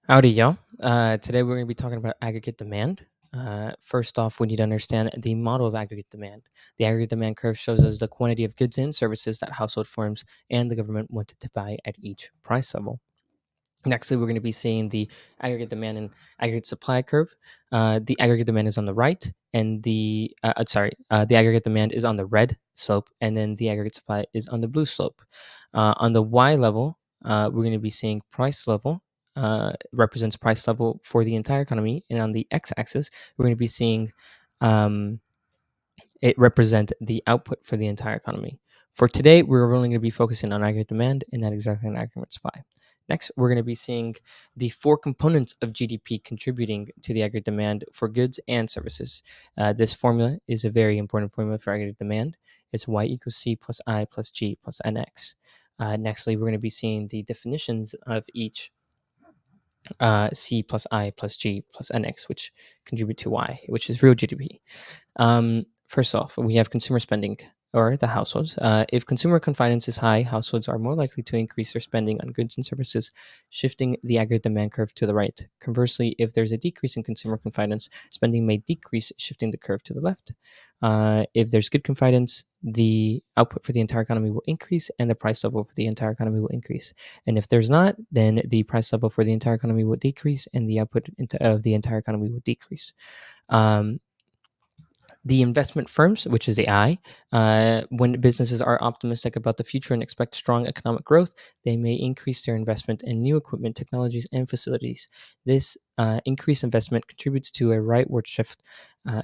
Howdy, y'all. Today we're going to be talking about aggregate demand. First off, we need to understand the model of aggregate demand. The aggregate demand curve shows us the quantity of goods and services that household firms and the government wanted to buy at each price level. Nextly, we're going to be seeing the aggregate demand and aggregate supply curve. The aggregate demand is on the right, and the aggregate demand is on the red slope, and then the aggregate supply is on the blue slope. On the Y level, we're going to be seeing price level. Represents price level for the entire economy, and on the x-axis, we're going to be seeing um, it represent the output for the entire economy. For today, we're only going to be focusing on aggregate demand and not exactly on aggregate supply. Next, we're going to be seeing the four components of GDP contributing to the aggregate demand for goods and services. This formula is a very important formula for aggregate demand. It's Y equals C plus I plus G plus NX. Nextly, we're going to be seeing the definitions of each C plus I plus G plus NX, which contribute to Y, which is real GDP. First off, we have consumer spending or the households. If consumer confidence is high, households are more likely to increase their spending on goods and services, shifting the aggregate demand curve to the right. Conversely, if there's a decrease in consumer confidence, spending may decrease, shifting the curve to the left. If there's good confidence, the output for the entire economy will increase and the price level for the entire economy will increase. And if there's not, then the price level for the entire economy will decrease and the output of the entire economy will decrease. The investment firms, which is the I, when businesses are optimistic about the future and expect strong economic growth, they may increase their investment in new equipment, technologies, and facilities. This increased investment contributes to a rightward shift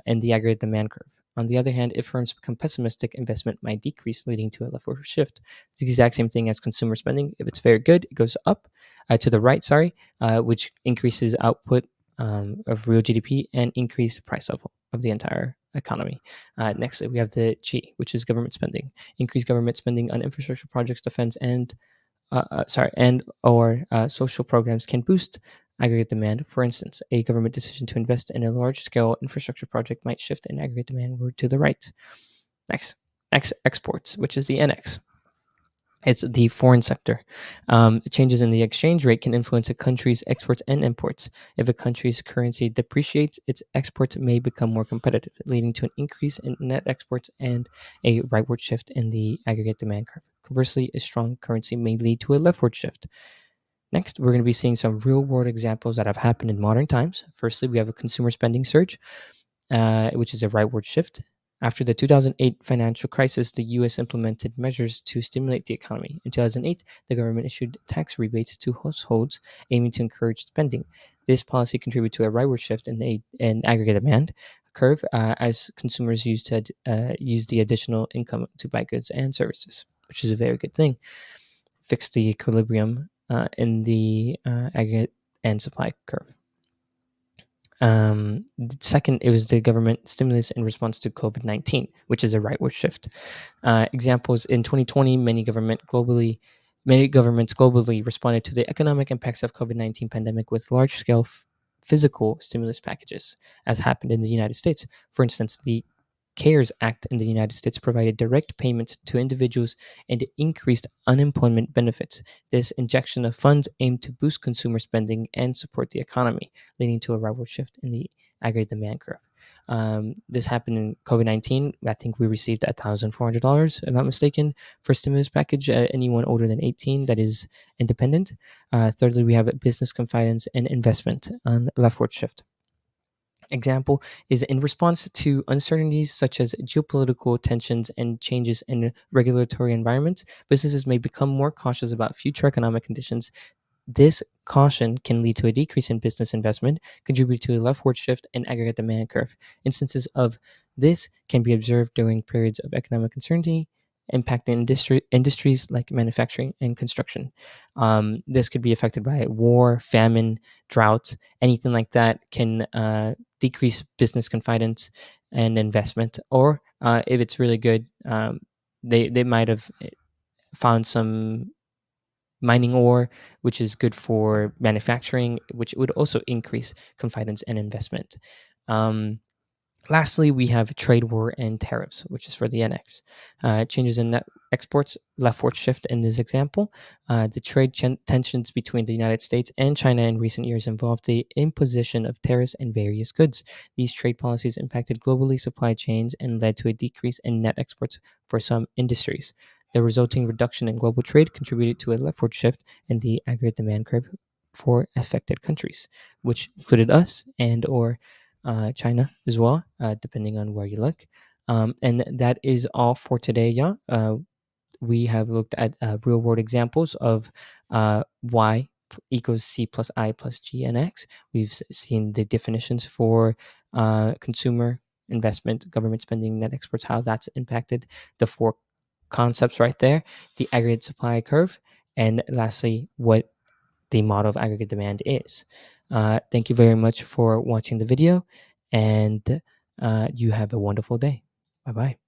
in the aggregate demand curve. On the other hand, if firms become pessimistic, investment might decrease, leading to a leftward shift. It's the exact same thing as consumer spending. If it's very good, it goes up to the right, which increases output of real GDP and increase the price level of the entire economy. Next, we have the G, which is government spending. Increased government spending on infrastructure projects, defense, and social programs can boost aggregate demand. For instance, a government decision to invest in a large-scale infrastructure project might shift an aggregate demand to the right. Next, exports, which is the NX. It's the foreign sector. Changes in the exchange rate can influence a country's exports and imports. If a country's currency depreciates, its exports may become more competitive, leading to an increase in net exports and a rightward shift in the aggregate demand curve. Conversely, a strong currency may lead to a leftward shift. Next, we're going to be seeing some real world examples that have happened in modern times. Firstly, we have a consumer spending surge, which is a rightward shift. After the 2008 financial crisis, the US implemented measures to stimulate the economy. In 2008, the government issued tax rebates to households, aiming to encourage spending. This policy contributed to a rightward shift in aggregate demand curve as consumers use the additional income to buy goods and services, which is a very good thing. Fix the equilibrium in the aggregate and supply curve. Second, it was the government stimulus in response to COVID-19, which is a rightward shift. Examples in 2020, many governments globally responded to the economic impacts of COVID-19 pandemic with large-scale physical stimulus packages, as happened in the United States. For instance, the CARES Act in the United States provided direct payments to individuals and increased unemployment benefits. This injection of funds aimed to boost consumer spending and support the economy, leading to a rightward shift in the aggregate demand curve. This happened in COVID-19. I think we received $1,400, if I'm not mistaken, for a stimulus package. Anyone older than 18 that is independent. Thirdly, we have business confidence and investment on leftward shift. Example is in response to uncertainties such as geopolitical tensions and changes in regulatory environments, businesses may become more cautious about future economic conditions. This caution can lead to a decrease in business investment, contribute to a leftward shift in aggregate demand curve. Instances of this can be observed during periods of economic uncertainty, impacting industries like manufacturing and construction. This could be affected by war, famine, drought, anything like that can decrease business confidence and investment. Or if it's really good, they might have found some mining ore, which is good for manufacturing, which would also increase confidence and investment. Lastly, we have trade war and tariffs, which is for the NX. Changes in exports leftward shift in this example. The trade tensions between the United States and China in recent years involved the imposition of tariffs on various goods. These trade policies impacted globally supply chains and led to a decrease in net exports for some industries. The resulting reduction in global trade contributed to a leftward shift in the aggregate demand curve for affected countries, which included us and or China as well, depending on where you look. And that is all for today, y'all. We have looked at real world examples of y equals c plus I plus g and x. We've seen the definitions for consumer investment, government spending, net exports, how that's impacted the four concepts right there, the aggregate supply curve, and lastly, what the model of aggregate demand is. Thank you very much for watching the video, and you have a wonderful day. Bye bye.